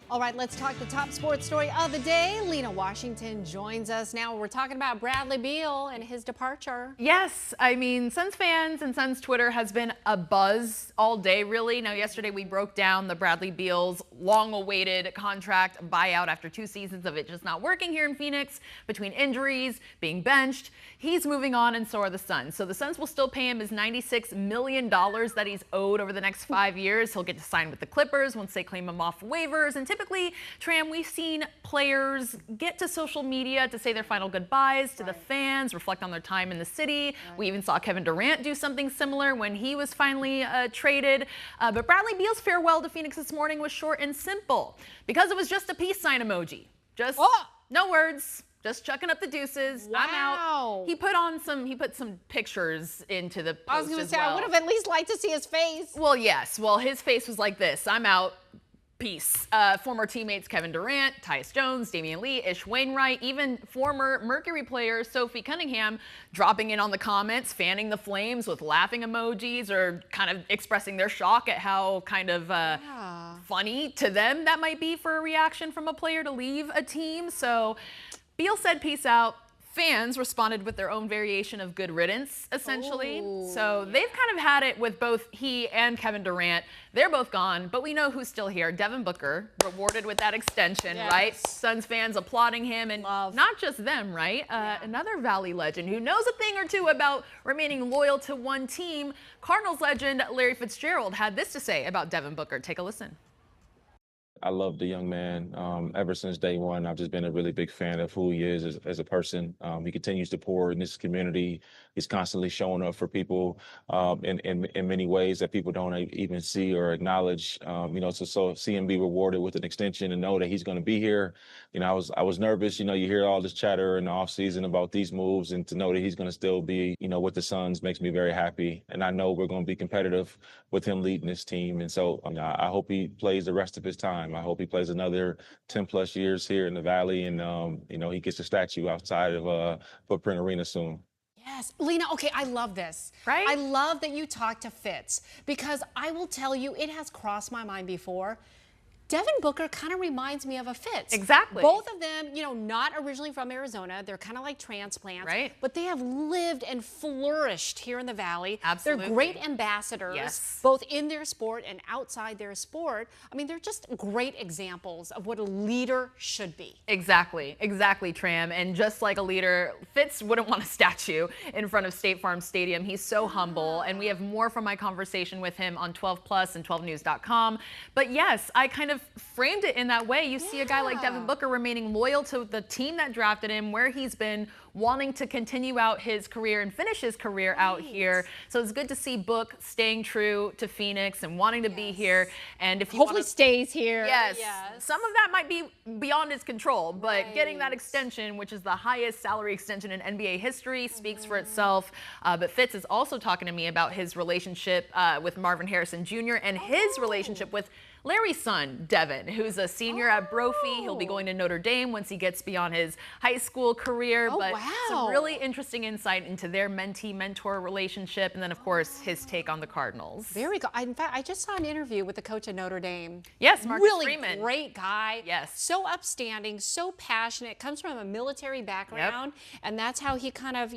All right, let's talk the top sports story of the day. Lina Washington joins us now. We're talking about Bradley Beal and his departure. Yes, I mean, Suns fans and Suns Twitter has been a buzz all day, really. Now, yesterday we broke down the Bradley Beal's long-awaited contract buyout after 2 seasons of it just not working here in Phoenix, between injuries, being benched. He's moving on, and so are the Suns. So the Suns will still pay him his $96 million that he's owed over the next 5 years. He'll get to sign with the Clippers once they claim him off waivers. And typically, Tram, we've seen players get to social media to say their final goodbyes to the fans, reflect on their time in the city. We even saw Kevin Durant do something similar when he was finally traded. But Bradley Beal's farewell to Phoenix this morning was short and simple because it was just a peace sign emoji. Just no words. Just chucking up the deuces. Wow. I'm out. He put some pictures into the post. I was going to say, well. I would have at least liked to see his face. Well, yes. Well, his face was like this. I'm out. Peace. Former teammates Kevin Durant, Tyus Jones, Damian Lee, Ish Wainwright, even former Mercury player Sophie Cunningham dropping in on the comments, fanning the flames with laughing emojis or kind of expressing their shock at how kind of funny to them that might be for a reaction from a player to leave a team. So Beal said peace out. Fans responded with their own variation of good riddance, essentially. So they've kind of had it with both he and Kevin Durant. They're both gone, but we know who's still here. Devin Booker, rewarded with that extension, right? Suns fans applauding him, and not just them, right? Another Valley legend who knows a thing or two about remaining loyal to one team. Cardinals legend Larry Fitzgerald had this to say about Devin Booker. Take a listen. I love the young man. Ever since day one, I've just been a really big fan of who he is as a person. He continues to pour in this community. He's constantly showing up for people in many ways that people don't even see or acknowledge. So see him be rewarded with an extension and know that he's going to be here. I was nervous. You hear all this chatter in the offseason about these moves, and to know that he's going to still be, with the Suns makes me very happy. And I know we're going to be competitive with him leading this team. And so I hope he plays the rest of his time. I hope he plays another 10 plus years here in the Valley, and he gets a statue outside of Footprint Arena soon. Yes, Lina, okay, I love this. Right? I love that you talked to Fitz, because I will tell you, it has crossed my mind before. Devin Booker kind of reminds me of a Fitz. Exactly. Both of them, not originally from Arizona. They're kind of like transplants. Right. But they have lived and flourished here in the Valley. Absolutely. They're great ambassadors, both in their sport and outside their sport. I mean, they're just great examples of what a leader should be. Exactly, Tram. And just like a leader, Fitz wouldn't want a statue in front of State Farm Stadium. He's so humble. And we have more from my conversation with him on 12 Plus and 12news.com. But yes, I kind of framed it in that way. You see a guy like Devin Booker remaining loyal to the team that drafted him, where he's been wanting to continue out his career and finish his career out here. So it's good to see Book staying true to Phoenix and wanting to be here. And if you hopefully stays here. Yes. Some of that might be beyond his control, but getting that extension, which is the highest salary extension in NBA history, speaks for itself. But Fitz is also talking to me about his relationship with Marvin Harrison Jr. and his relationship with Larry's son, Devin, who's a senior at Brophy. He'll be going to Notre Dame once he gets beyond his high school career. But some really interesting insight into their mentee-mentor relationship. And then, of course, his take on the Cardinals. Very good. In fact, I just saw an interview with the coach at Notre Dame. Yes, Marcus really Freeman. Great guy. Yes. So upstanding, so passionate, comes from a military background. And that's how he kind of,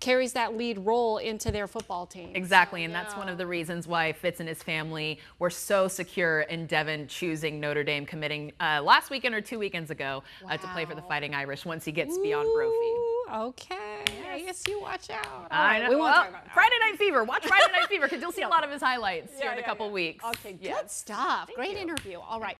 carries that lead role into their football team. Exactly, and that's one of the reasons why Fitz and his family were so secure in Devin choosing Notre Dame, committing last weekend or 2 weekends ago to play for the Fighting Irish once he gets beyond Brophy. Okay. I guess you watch out. I know. We won't talk about Friday Night Fever. Watch Friday Night Fever because you'll see a lot of his highlights here in a couple weeks. Okay, good stuff. Great interview. All right.